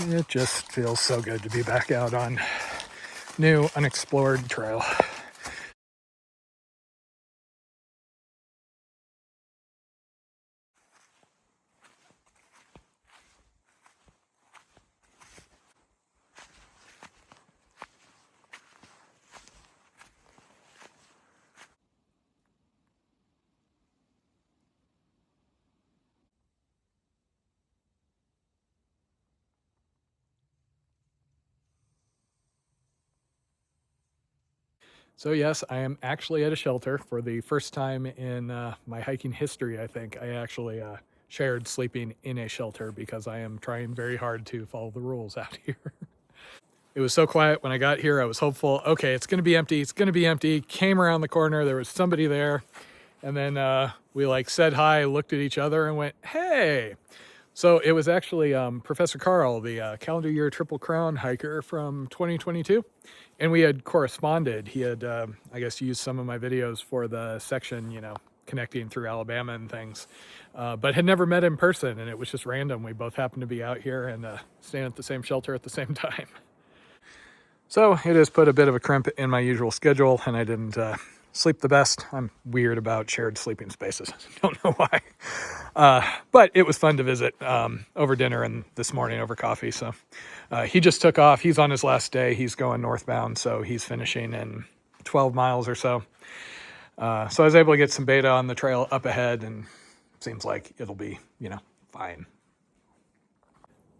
It just feels so good to be back out on new, unexplored trail. So yes, I am actually at a shelter for the first time in my hiking history. I think I actually shared sleeping in a shelter because I am trying very hard to follow the rules out here. It was so quiet when I got here. I was hopeful, okay, it's going to be empty. It's going to be empty. Came around the corner. There was somebody there. And then we like said hi, looked at each other and went, hey. So it was actually Professor Carl, the calendar year Triple Crown hiker from 2022. And we had corresponded. He had, I guess, used some of my videos for the section, you know, connecting through Alabama and things, but had never met in person. And it was just random. We both happened to be out here and staying at the same shelter at the same time. So it has put a bit of a crimp in my usual schedule, and I didn't sleep the best. I'm weird about shared sleeping spaces. Don't know why. But it was fun to visit over dinner and this morning over coffee. So he just took off. He's on his last day. He's going northbound, so he's finishing in 12 miles or so. So I was able to get some beta on the trail up ahead, and it seems like it'll be, you know, fine.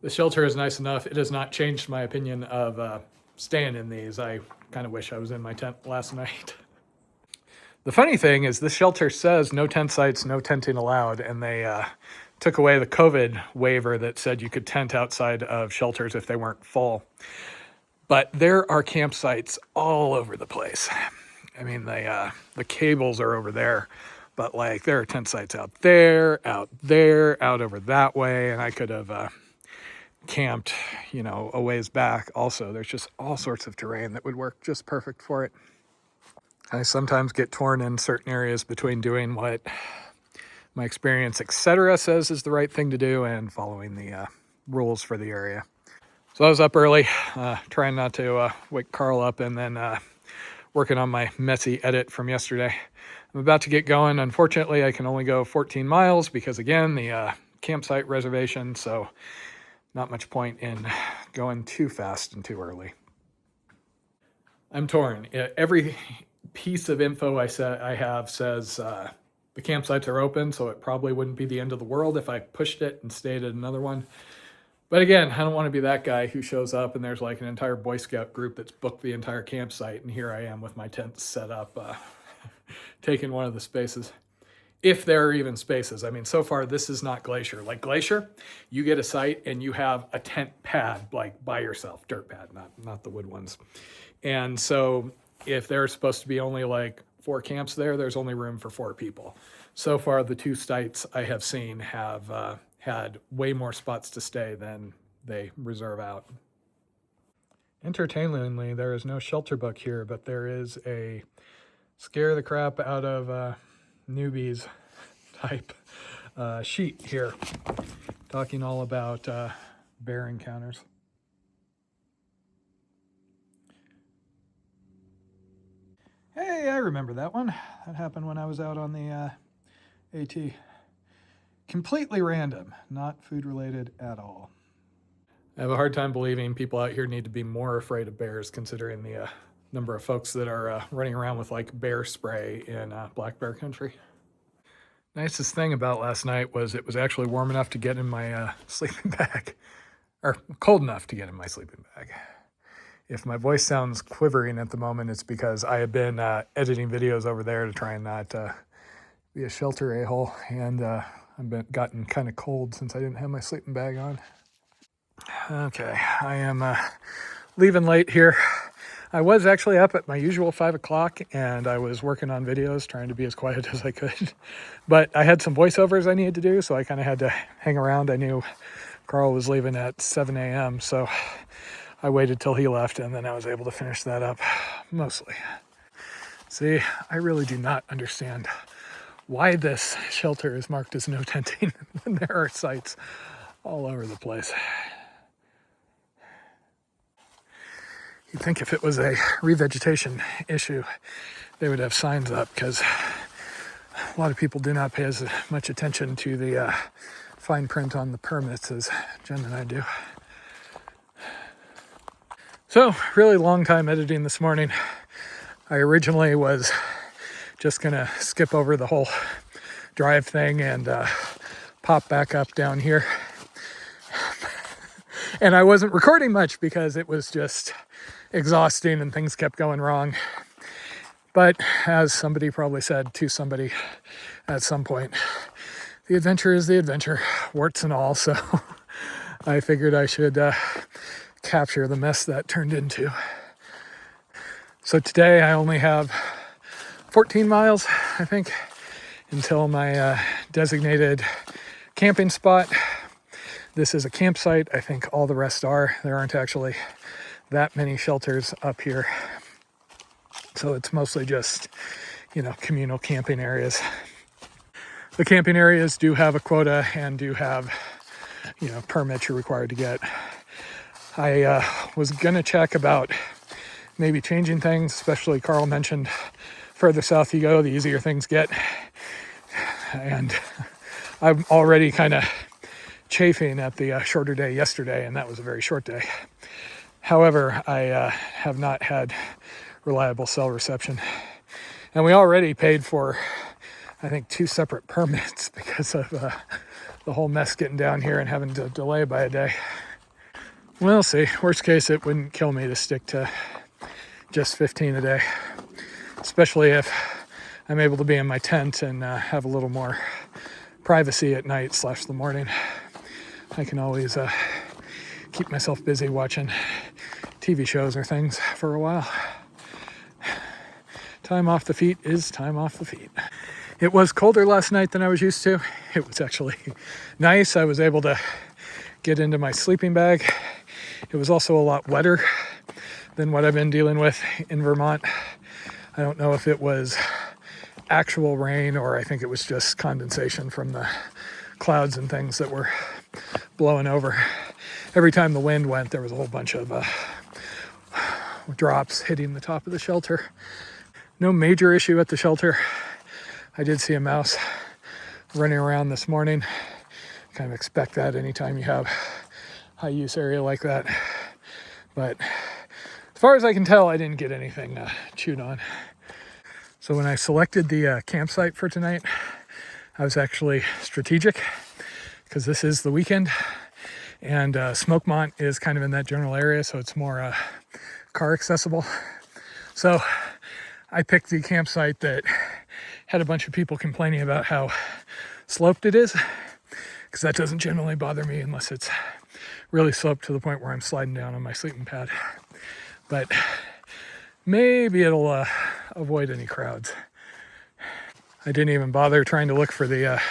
The shelter is nice enough. It has not changed my opinion of staying in these. I kind of wish I was in my tent last night. The funny thing is this shelter says no tent sites, no tenting allowed, and they took away the COVID waiver that said you could tent outside of shelters if they weren't full. But there are campsites all over the place. I mean, the cables are over there, but like there are tent sites out there, out over that way, and I could have camped, you know, a ways back. Also, there's just all sorts of terrain that would work just perfect for it. I sometimes get torn in certain areas between doing what my experience, etc., says is the right thing to do and following the rules for the area. So I was up early, trying not to wake Carl up, and then working on my messy edit from yesterday. I'm about to get going. Unfortunately, I can only go 14 miles because, again, the campsite reservation, so not much point in going too fast and too early. I'm torn. Every piece of info I have says the campsites are open, so it probably wouldn't be the end of the world if I pushed it and stayed at another one. But again, I don't want to be that guy who shows up and there's like an entire Boy Scout group that's booked the entire campsite, and here I am with my tent set up, taking one of the spaces. If there are even spaces. I mean, so far this is not Glacier. Like Glacier, you get a site and you have a tent pad like by yourself, dirt pad, not the wood ones. And so if there's supposed to be only like 4 camps there, there's only room for 4 people. So far, the 2 sites I have seen have had way more spots to stay than they reserve out. Entertainingly, there is no shelter book here, but there is a scare the crap out of newbies type sheet here, talking all about bear encounters. Hey, I remember that one. That happened when I was out on the AT. Completely random, not food related at all. I have a hard time believing people out here need to be more afraid of bears, considering the number of folks that are running around with like bear spray in black bear country. Nicest thing about last night was it was actually warm enough to get in my sleeping bag, or cold enough to get in my sleeping bag. If my voice sounds quivering at the moment, it's because I have been editing videos over there to try and not be a shelter a-hole, and I've gotten kind of cold since I didn't have my sleeping bag on. Okay, I am leaving late here. I was actually up at my usual 5 o'clock, and I was working on videos, trying to be as quiet as I could. But I had some voiceovers I needed to do, so I kind of had to hang around. I knew Carl was leaving at 7 a.m., so I waited till he left, and then I was able to finish that up, mostly. See, I really do not understand why this shelter is marked as no tenting when there are sites all over the place. You'd think if it was a revegetation issue, they would have signs up, because a lot of people do not pay as much attention to the fine print on the permits as Jen and I do. So, really long time editing this morning. I originally was just gonna skip over the whole drive thing and pop back up down here. And I wasn't recording much because it was just exhausting and things kept going wrong. But as somebody probably said to somebody at some point, the adventure is the adventure, warts and all. So I figured I should capture the mess that turned into. So today I only have 14 miles, I think, until my designated camping spot. This is a campsite. I think all the rest are. There aren't actually that many shelters up here. So it's mostly just, communal camping areas. The camping areas do have a quota and do have, permits you're required to get. I was going to check about maybe changing things, especially Carl mentioned further south you go, the easier things get. And I'm already kind of chafing at the shorter day yesterday, and that was a very short day. However, I have not had reliable cell reception. And we already paid for, I think, 2 separate permits because of the whole mess getting down here and having to delay by a day. We'll see. Worst case, it wouldn't kill me to stick to just 15 a day, especially if I'm able to be in my tent and have a little more privacy at night / the morning. I can always keep myself busy watching TV shows or things for a while. Time off the feet is time off the feet. It was colder last night than I was used to. It was actually nice. I was able to get into my sleeping bag. It was also a lot wetter than what I've been dealing with in Vermont. I don't know if it was actual rain or I think it was just condensation from the clouds and things that were blowing over. Every time the wind went, there was a whole bunch of drops hitting the top of the shelter. No major issue at the shelter. I did see a mouse running around this morning. Kind of expect that anytime you have high use area like that. But as far as I can tell, I didn't get anything chewed on. So when I selected the campsite for tonight, I was actually strategic because this is the weekend and Smokemont is kind of in that general area, so it's more car accessible. So I picked the campsite that had a bunch of people complaining about how sloped it is, because that doesn't generally bother me unless it's really sloped to the point where I'm sliding down on my sleeping pad. But maybe it'll avoid any crowds. I didn't even bother trying to look for the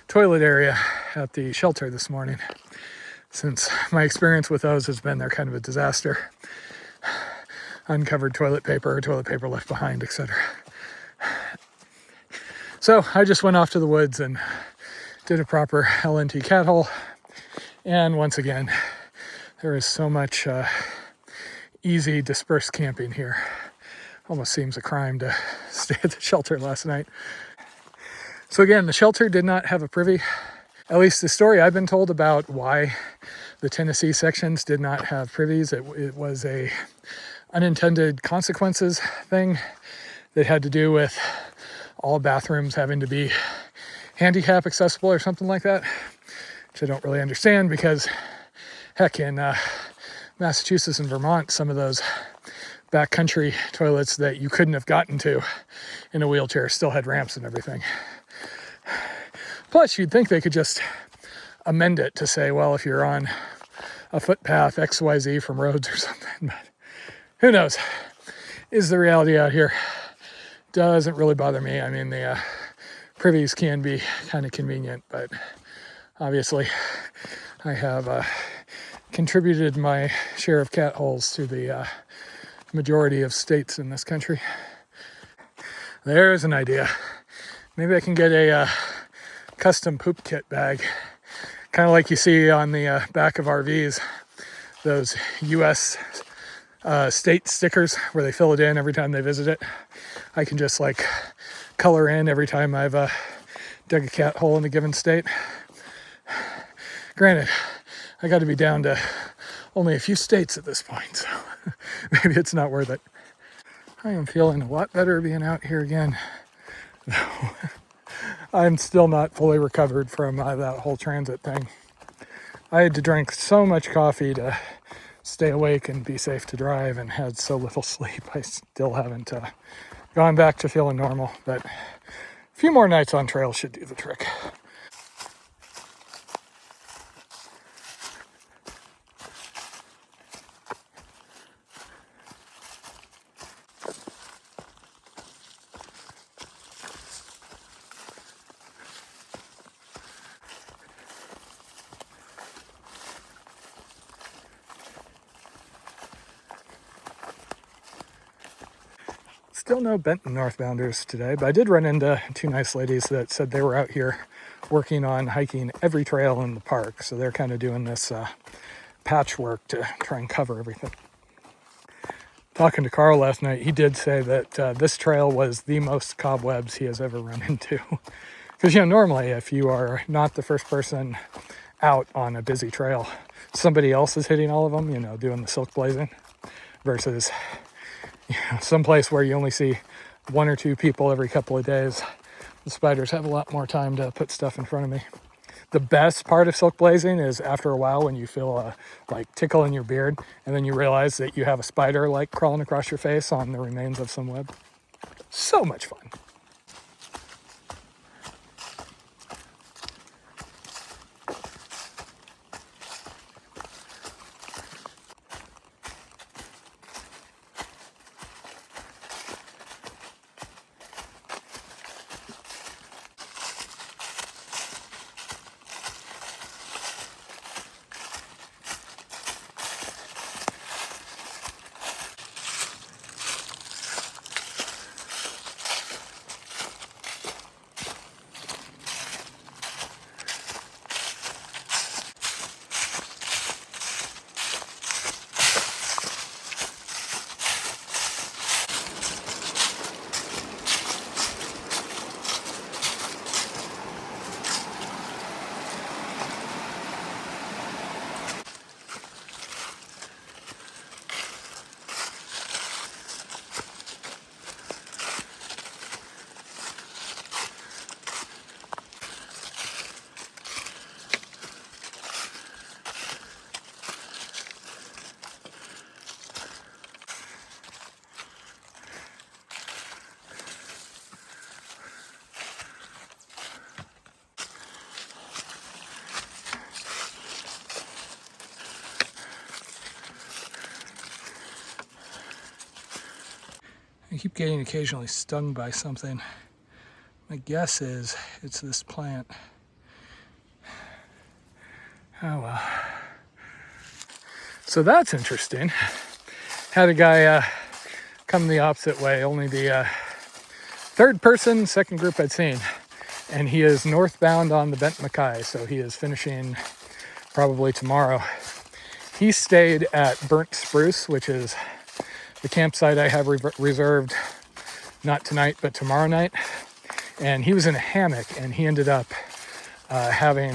toilet area at the shelter this morning, since my experience with those has been they're kind of a disaster. Uncovered toilet paper left behind, etc. So I just went off to the woods and did a proper LNT cat hole. And once again, there is so much easy dispersed camping here. Almost seems a crime to stay at the shelter last night. So again, the shelter did not have a privy. At least the story I've been told about why the Tennessee sections did not have privies. It was a unintended consequences thing that had to do with all bathrooms having to be handicap accessible or something like that, which I don't really understand because heck, in Massachusetts and Vermont, some of those backcountry toilets that you couldn't have gotten to in a wheelchair still had ramps and everything. Plus, you'd think they could just amend it to say, well, if you're on a footpath XYZ from roads or something, but who knows? Is the reality out here. Doesn't really bother me. I mean, the privies can be kind of convenient, but obviously I have contributed my share of cat holes to the majority of states in this country. There's an idea. Maybe I can get a custom poop kit bag, kind of like you see on the back of RVs, those US state stickers where they fill it in every time they visit it. I can just like color in every time I've dug a cat hole in a given state. Granted, I got to be down to only a few states at this point, so maybe it's not worth it. I am feeling a lot better being out here again. I'm still not fully recovered from that whole transit thing. I had to drink so much coffee to stay awake and be safe to drive, and had so little sleep. I still haven't gone back to feeling normal, but a few more nights on trail should do the trick. Still no Benton northbounders today, but I did run into two nice ladies that said they were out here working on hiking every trail in the park. So they're kind of doing this patchwork to try and cover everything. Talking to Carl last night, he did say that this trail was the most cobwebs he has ever run into. Because, normally if you are not the first person out on a busy trail, somebody else is hitting all of them, doing the silk blazing, versus someplace where you only see one or two people every couple of days. The spiders have a lot more time to put stuff in front of me. The best part of silk blazing is after a while when you feel a tickle in your beard, and then you realize that you have a spider crawling across your face on the remains of some web. So much fun. I keep getting occasionally stung by something. My guess is it's this plant. Oh well. So that's interesting. Had a guy come the opposite way, only the second group I'd seen. And he is northbound on the Benton MacKaye, so he is finishing probably tomorrow. He stayed at Burnt Spruce, which is the campsite I have reserved not tonight, but tomorrow night. And he was in a hammock, and he ended up having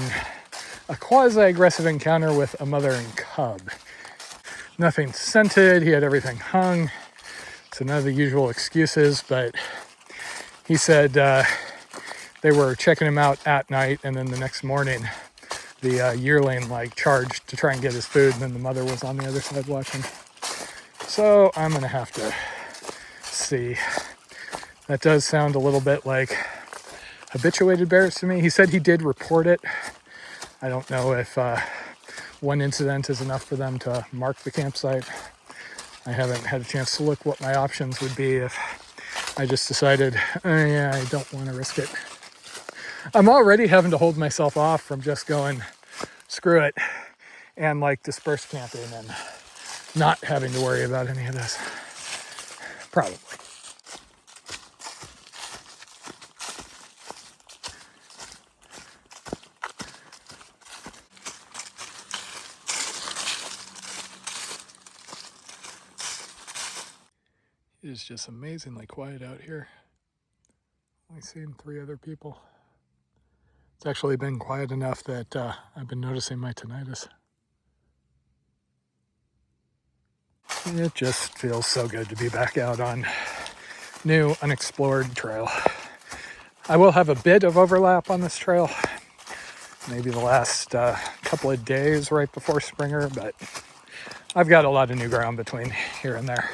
a quasi-aggressive encounter with a mother and cub. Nothing scented, he had everything hung, so none of the usual excuses, but he said they were checking him out at night, and then the next morning the yearling charged to try and get his food, and then the mother was on the other side watching. So I'm gonna have to see. That does sound a little bit like habituated bears to me. He said he did report it. I don't know if one incident is enough for them to mark the campsite. I haven't had a chance to look what my options would be if I just decided, yeah, I don't want to risk it. I'm already having to hold myself off from just going, screw it, and disperse camping and not having to worry about any of this. Probably. It is just amazingly quiet out here. Only seen 3 other people. It's actually been quiet enough that I've been noticing my tinnitus. It just feels so good to be back out on new, unexplored trail. I will have a bit of overlap on this trail, maybe the last couple of days right before Springer, but I've got a lot of new ground between here and there.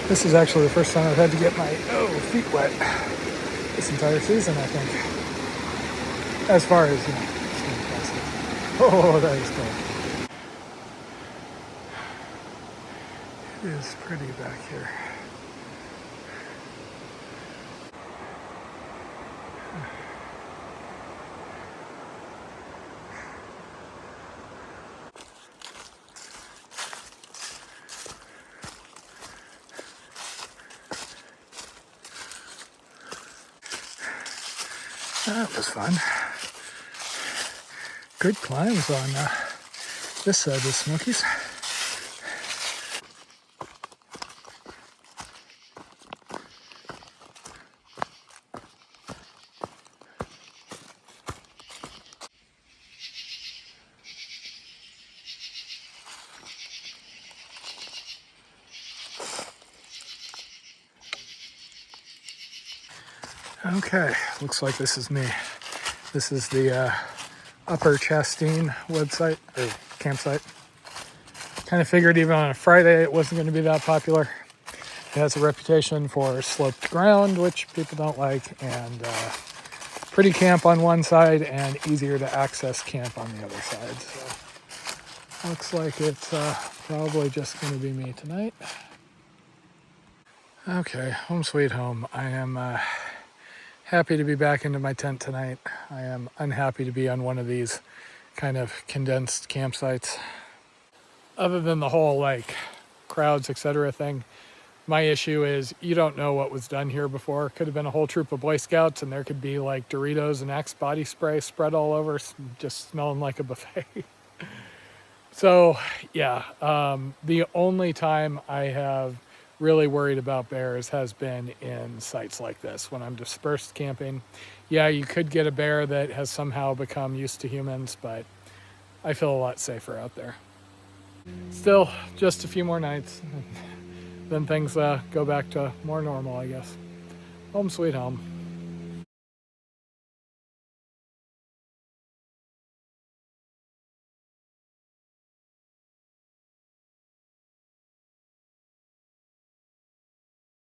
This is actually the first time I've had to get my feet wet this entire season, I think. As far as, skiing plastic. Oh, that is cool. It is pretty back here. That was fun. Good climbs on this side of the Smokies. Okay, looks like this is me. This is the Upper Chastain website or campsite. Kind of figured even on a Friday it wasn't going to be that popular. It has a reputation for sloped ground, which people don't like, and pretty camp on one side and easier to access camp on the other side. So looks like it's probably just going to be me tonight. Okay, home sweet home. I am happy to be back into my tent tonight. I am unhappy to be on one of these kind of condensed campsites. Other than the whole like crowds, etc. thing, my issue is you don't know what was done here before. Could have been a whole troop of Boy Scouts and there could be like Doritos and Axe body spray spread all over, just smelling like a buffet. So yeah, the only time I have really worried about bears has been in sites like this when I'm dispersed camping. Yeah, you could get a bear that has somehow become used to humans, but I feel a lot safer out there. Still, just a few more nights, then things go back to more normal, I guess. Home sweet home.